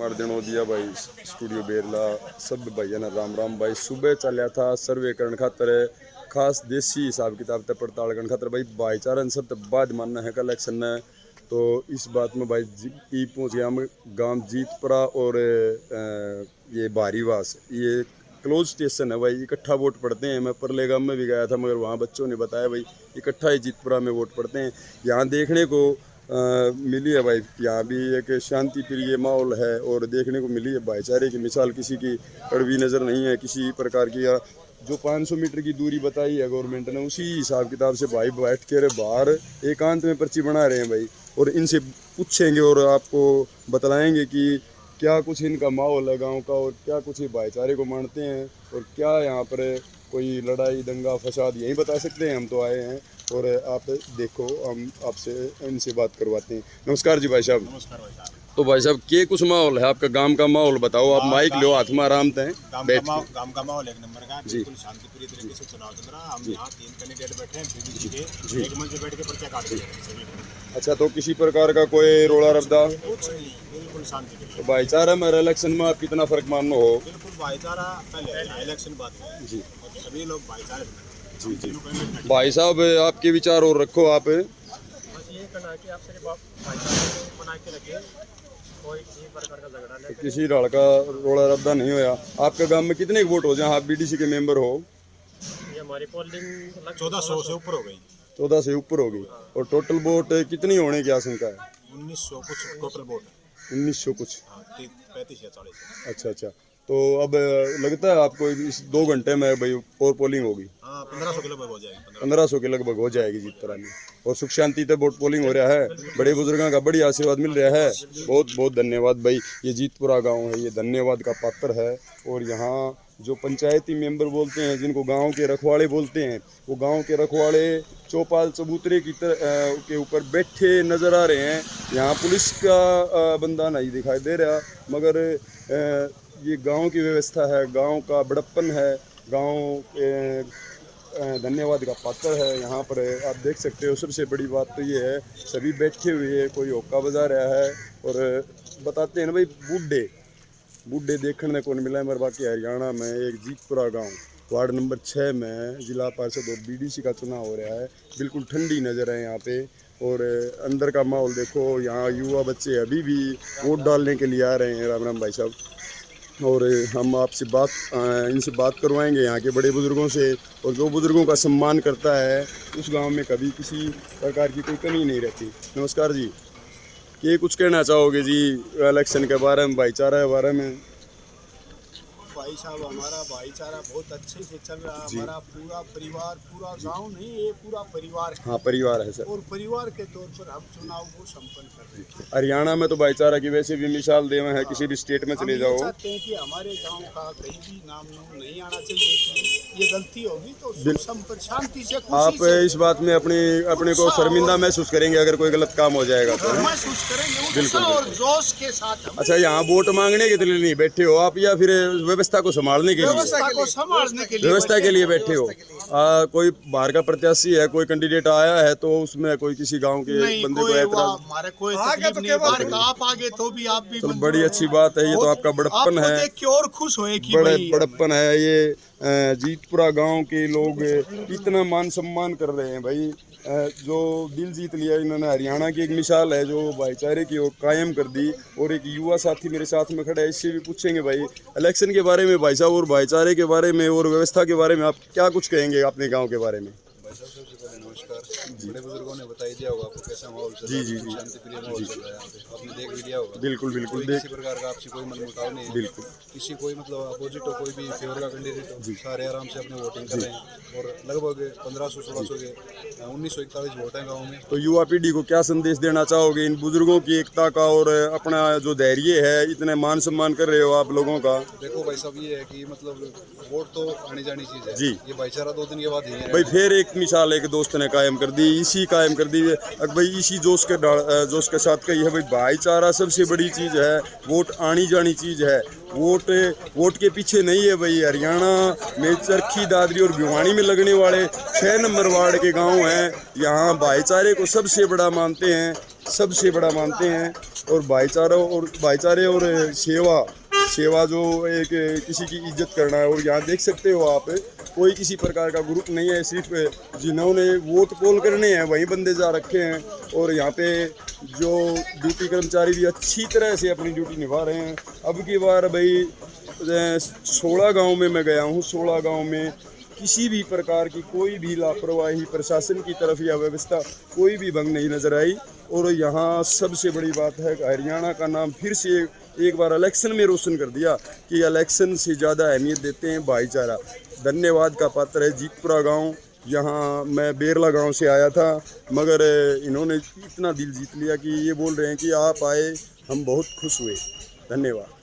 मार देनो दिया भाई स्टूडियो बेरला सब भैया ना राम राम भाई। सुबह चलिया था सर्वे करने खातर खास देसी हिसाब किताब ते पड़ताल करने खातर भाई भाईचारा सब तो बाद मानना है कलेक्शन ने। तो इस बात में भाई ई पहुँच गया हम गांव जीतपुरा और ये बारीवास ये क्लोज स्टेशन है भाई। इकट्ठा वोट पड़ते हैं। मैं परले गांव में भी गया था मगर वहाँ बच्चों ने बताया भाई इकट्ठा ही जीतपुरा में वोट पड़ते हैं। यहाँ देखने को मिली है भाई, यहाँ भी एक शांति प्रिय माहौल है और देखने को मिली है भाईचारे की मिसाल। किसी की कड़वी नज़र नहीं है किसी प्रकार की। जो 500 मीटर की दूरी बताई है गवर्नमेंट ने उसी हिसाब किताब से भाई बैठ के बाहर एकांत में पर्ची बना रहे हैं भाई। और इनसे पूछेंगे और आपको बतलाएंगे कि क्या कुछ इनका माहौल है गांव का और क्या कुछ भाईचारे को मानते हैं और क्या यहाँ पर कोई लड़ाई दंगा फसाद यही बता सकते हैं। हम तो आए हैं और आप देखो हम आपसे इनसे बात करवाते हैं। नमस्कार जी भाई साहब। नमस्कार भाई साहब। तो भाई साहब के कुछ माहौल है आपका गांव का माहौल बताओ। आप माइक लो हाथ में आराम से गांव का माहौल एक नंबर का बिल्कुल शांतिप्रिय तरीके से चुनाव चल रहा। हम यहाँ 3 कैंडिडेट बैठे हैं पीडीसी के एक मंच पे बैठ के पर्चा काट रहे हैं सभी। अच्छा, तो किसी प्रकार का कोई रोड़ा रब्दा कुछ नहीं, बिल्कुल शांति के लिए। तो भाईचारा में इलेक्शन में आप कितना फर्क मानो हो? बिल्कुल भाईचारा पहले इलेक्शन बात है जी और सभी लोग भाईचारे जी जी। भाई साहब आपके विचार और रखो आप। बस ये करना कि आप सिर्फ भाईचारे बना के रखिए, कोई किसी प्रकार का झगड़ा नहीं। किसी ढाल का रोड़ा रब्दा नहीं होया। आपके गांव में कितने वोट हो जहाँ आप बीडीसी के मेंबर हो? ये हमारी पोलिंग 1400 से ऊपर हो गई। 14 से ऊपर हो गई। और टोटल वोट कितनी होने की आशंका है? 1900 कुछ टोटल वोट। 1900 कुछ। 35 या 40। अच्छा अच्छा, तो अब लगता है आपको इस 2 घंटे में भाई और पोलिंग होगी? हाँ 1500 के लगभग हो जाएगी। 1500 के लगभग हो जाएगी जीतपुरा में। और सुख शांति से वोट पोलिंग हो रहा है। बड़े बुजुर्गों का बड़ी आशीर्वाद मिल रहा है। बहुत बहुत धन्यवाद भाई। ये जीतपुरा गांव है, ये धन्यवाद का पात्र है। और यहाँ जो पंचायती मेंबर बोलते हैं जिनको गांव के रखवाड़े बोलते हैं, वो गांव के रखवाड़े चौपाल चबूतरे की के ऊपर बैठे नज़र आ रहे हैं। यहाँ पुलिस का बंदा नहीं दिखाई दे रहा मगर ये गांव की व्यवस्था है, गांव का बड़प्पन है, गांव धन्यवाद का पात्र है। यहाँ पर आप देख सकते हो। सबसे बड़ी बात तो ये है सभी बैठे हुए हैं, कोई होक्का बजा रहा है। और बताते हैं ना भाई बूढ़े देखने को नहीं मिला है। मगर बाकी हरियाणा में एक जीतपुरा गांव वार्ड नंबर 6 में जिला पार्षद और बीडीसी का चुनाव हो रहा है। बिल्कुल ठंडी नज़र है यहाँ पे। और अंदर का माहौल देखो, यहाँ युवा बच्चे अभी भी वोट डालने के लिए आ रहे हैं। राम राम भाई साहब। और हम आपसे इनसे बात करवाएंगे यहाँ के बड़े बुजुर्गों से। और जो बुजुर्गों का सम्मान करता है उस गांव में कभी किसी प्रकार की कोई कमी नहीं रहती। नमस्कार जी, ये कुछ कहना चाहोगे जी इलेक्शन के बारे में, भाईचारा के बारे में? भाई साहब हमारा भाईचारा बहुत अच्छे से चल रहा है। हमारा पूरा परिवार, पूरा गांव नहीं, ये पूरा परिवार है। हाँ परिवार है सर। और परिवार के तौर पर हम चुनाव को संपन्न कर रहे हैं। हरियाणा में तो भाईचारा की वैसे भी मिसाल देवे है, किसी भी स्टेट में चले जाओ। हम चाहते हैं कि हमारे गांव का कहीं भी नाम नहीं आना चाहिए कि ये गलती होगी तो संपन्न शांति से आप इस बात में अपने को शर्मिंदा महसूस करेंगे अगर कोई गलत काम हो जाएगा तो? महसूस करेंगे बिल्कुल और जोश के साथ। अच्छा, यहाँ वोट मांगने के लिए नहीं बैठे हो आप या फिर व्यवस्था को संभालने के लिए? व्यवस्था के लिए बैठे हो। कोई बाहर का प्रत्याशी है, कोई कैंडिडेट आया है तो उसमें कोई किसी गांव के बंदे को एतराज? हमारे कोई तकलीफ नहीं है। आप आगे तो भी आप भी चलो बड़ी अच्छी बात है। ये तो आपका बड़प्पन है, देख के और खुश होए कि बड़प्पन है। ये जीतपुरा गांव के लोग इतना मान सम्मान कर रहे हैं भाई। जो दिल जीत लिया इन्होंने। हरियाणा की एक मिसाल है जो भाईचारे की वो कायम कर दी। और एक युवा साथी मेरे साथ में खड़ा है, इससे भी पूछेंगे भाई इलेक्शन के बारे में भाई साहब और भाईचारे के बारे में और व्यवस्था के बारे में आप क्या कुछ कहेंगे अपने गांव के बारे में? भाई साहब सबसे पहले नमस्कार। बड़े बुजुर्गों ने बताई दिया होगा आपको कैसा माहौल चल रहा है। जी जी जी, शांतिप्रिय माहौल चल रहा है यहाँ पे, आपने देख भी लिया होगा। बिल्कुल बिल्कुल किसी प्रकार का आपसे कोई मनमुटाव नहीं है। बिल्कुल किसी कोई मतलब अपोजिट हो, कोई भी फेवर का कैंडिडेट हो, सारे आराम से अपने वोटिंग कर रहे हैं। और लगभग 1500-1600 के 1941 वोट हैं गाँव में। तो युवा पीढ़ी को क्या संदेश देना चाहोगे इन बुजुर्गों की एकता का और अपना जो धैर्य है, इतने मान सम्मान कर रहे हो आप लोगों का? देखो भाई साहब ये है कि मतलब वोट तो आनी जानी चीज़ है जी। ये भाईचारा 2 दिन के बाद ही है भाई। फिर एक मिसाल एक दोस्त ने कायम कर दी, इसी कायम कर दी भाई, इसी जोश के साथ कही है भाई भाईचारा सबसे बड़ी चीज़ है। वोट आनी जानी चीज़ है। वोट के पीछे नहीं है भाई। हरियाणा में चरखी, दादरी और भिवानी में लगने वाले 6 नंबर वार्ड के गांव हैं। यहाँ भाईचारे को सबसे बड़ा मानते हैं। सबसे बड़ा मानते हैं। और भाईचारे और सेवा जो एक किसी की इज्जत करना है। और यहाँ देख सकते हो आप, कोई किसी प्रकार का ग्रुप नहीं है, सिर्फ जिन्होंने वोट पोल करने हैं वही बंदे जा रखे हैं। और यहाँ पे जो ड्यूटी कर्मचारी भी अच्छी तरह से अपनी ड्यूटी निभा रहे हैं। अब की बार भाई 16 गांव में मैं गया हूँ, 16 गांव में किसी भी प्रकार की कोई भी लापरवाही प्रशासन की तरफ या व्यवस्था कोई भी भंग नहीं नजर आई। और यहाँ सबसे बड़ी बात है कि हरियाणा का नाम फिर से एक बार इलेक्शन में रोशन कर दिया कि इलेक्शन से ज़्यादा अहमियत देते हैं भाईचारा। धन्यवाद का पात्र है जीतपुरा गांव। यहाँ मैं बेरला गांव से आया था, मगर इन्होंने इतना दिल जीत लिया कि ये बोल रहे हैं कि आप आए, हम बहुत खुश हुए। धन्यवाद।